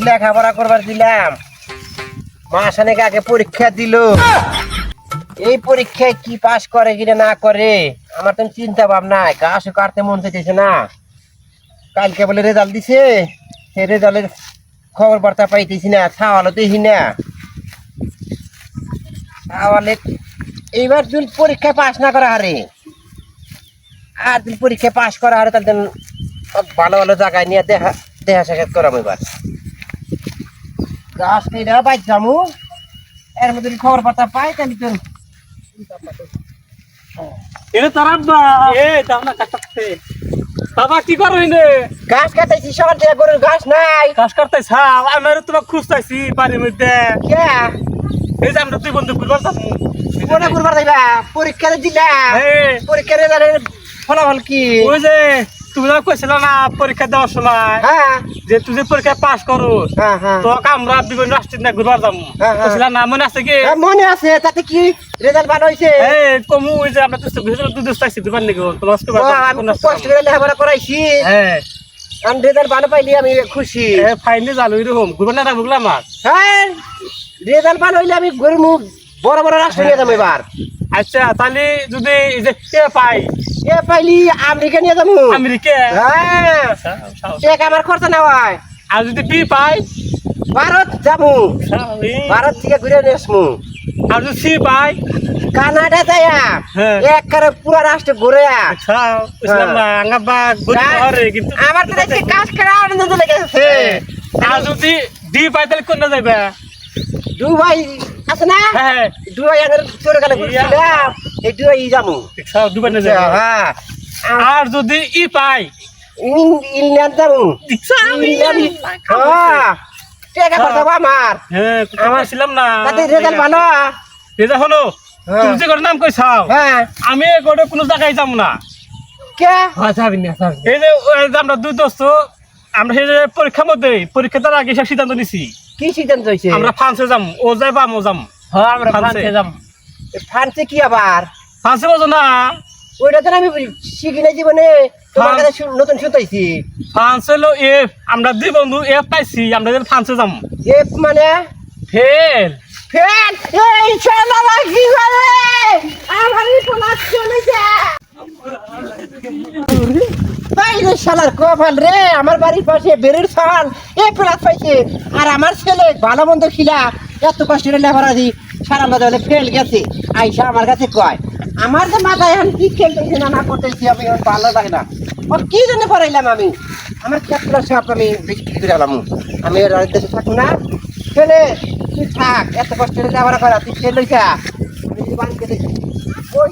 লেখাপড়া করবার দিলাম, মাসানেক আগে পরীক্ষা দিল। এই পরীক্ষায় কি পাস করে কিনা না করে আমার তো চিন্তা ভাবনা, গাছ কাটতে মন চাইতেছে না। কালকে বলে রেজাল্ট দিছে, সেই রেজাল্টের খবর বার্তা পাইতেছি না, ছাওয়ালো দেখি না। তাহলে এইবার যদি পরীক্ষায় পাস না করা হারে, আর যদি পরীক্ষায় পাস করা হারে, তাহলে ভালো ভালো জায়গায় নিয়ে দেখা দেখা সাক্ষাৎ করাম। এবার গাছ কেটে বাইক যামু, এর মধ্যে খবর বার্তা পাই তাহলে তো বাবা কি করো এনে? গাছ কাটাইছি সকাল থেকে, গরুর ঘাস নাই। কাজ করতেছ? আমি তোমাকে খুঁজতেছি বাড়ির মধ্যে। কে এই যে আমরা তুই বন্ধু করবার যাবো। কোনা করবার যাইবা? পরীক্ষা দিলা? পরীক্ষার রেজাল্টের ফলাফল কি? ওই যে তুমি যখন কইছিল না পরীক্ষা দেওয়ার সময় হ্যাঁ যে তুই যে পরীক্ষা পাস করো, হ্যাঁ হ্যাঁ তো আমরা বিভিন্ন রাষ্ট্রের না ঘুরবার যাবো। হ্যাঁ, হ্যাঁ। কইছিলাম না, মনে আছে কি? মনে আছে। তাতে কি রেজাল্ট ভালো হয়েছে? এই কমু ওই যে আমরা দুধ চাইছি ঘুরবার নাকি তোমার আমি খুব কষ্ট করে লেখাপড়া করাইছি, হ্যাঁ আমি রেজাল্ট ভালো পাইলি আমি খুশি। ফাইনালি চালু এরকম ঘুরবার না বুঝলাম আমার। হ্যাঁ রেজাল্ট ভালো হইলে আমি গরু মুখ বড় বড় রাষ্ট্র নিয়ে যাবো এবার। আচ্ছা তাহলে যদি এই যে কে পাই এ পাইলি আমেরিকা নিয়ে যাবো। আমেরিকা, হ্যাঁ এক আমার খরচা নেওয়ায়। আর যদি বি পাই ভারত যাবো, ভারত থেকে ঘুরে নিয়ে আসবো। আর যদি সি পাই কানাডা যাইয়া হ্যাঁ। একবারে পুরা রাষ্ট্র ঘুরে বুঝলাম না আঙ্গাবা ঘুরে কিন্তু আমার তো দেখছি কাজ করে আনন্দ লেগেছে। আর যদি ডি পাই তাহলে কোনটা যাইবে? দুবাই আছে না? হ্যাঁ দুবাই আগের চলে গেলে ঘুরছিলাম, এই দুবাই যাবো। দুবাই না যাবে। হ্যাঁ আর যদি ই পাই ইংল্যান্ড যাবো। ইংল্যান্ড হ্যাঁ টাকা খরচ হবো আমার। হ্যাঁ আমার ছিলাম না তাতে রেজাল্ট ভালো। রেজাল্ট হলো? তুমি যে করে নাম কইছাও হ্যাঁ আমি গোটে কোনো জায়গায় যাব না। কে যাবি না? এই যে আমরা দুই দোস্ত, আমরা সেই যে পরীক্ষার মধ্যে পরীক্ষা দেওয়ার আগে সব সিদ্ধান্ত নিছি কি সিদ্ধান্ত হয়েছে? আমরা ফ্রান্সে যাম। ও যাইবা আমিও যাম। হ্যাঁ আমরা ফ্রান্সে যাবো। ফ্রান্সে কি আবার? ফ্রান্সে বোঝো না? ওইটা তো আমি শিখি নাই জীবনে, তোমার কাছে নতুন শুনতেছি। ফ্রান্স হলো এফ, আমরা দুই বন্ধু এফ পাইছি, আমরা যেন ফ্রান্সে যাম। এফ মানে ফের ফেল। এই শালা কি করে আমারই পলাশ চলে যা। বাইরে শালার কপাল রে, আমার বাড়ির পাশে বেরের ফাল এ প্লাস পাইছে, আর আমার ছেলে ভালো মন্দ খিলা এত কষ্ট করে লেখাপড়া দি সারা বাজারে ফেল গেছে। আইসা আমার কাছে কয়, আমার যে মাথায় এখন কি খেলতেছি না না করতেছি আমি এখন ভালো লাগে না। ও কি জন্য পড়াইলাম আমি? আমার ক্ষেত্রে সব আমি বিক্রি করে এলাম। আমি এর দেশে থাকবো না। ছেলে তুই থাক, এত কষ্ট করে লেখাপড়া করা, তুই ছেলে আমি বাড়িতে দেখি ওই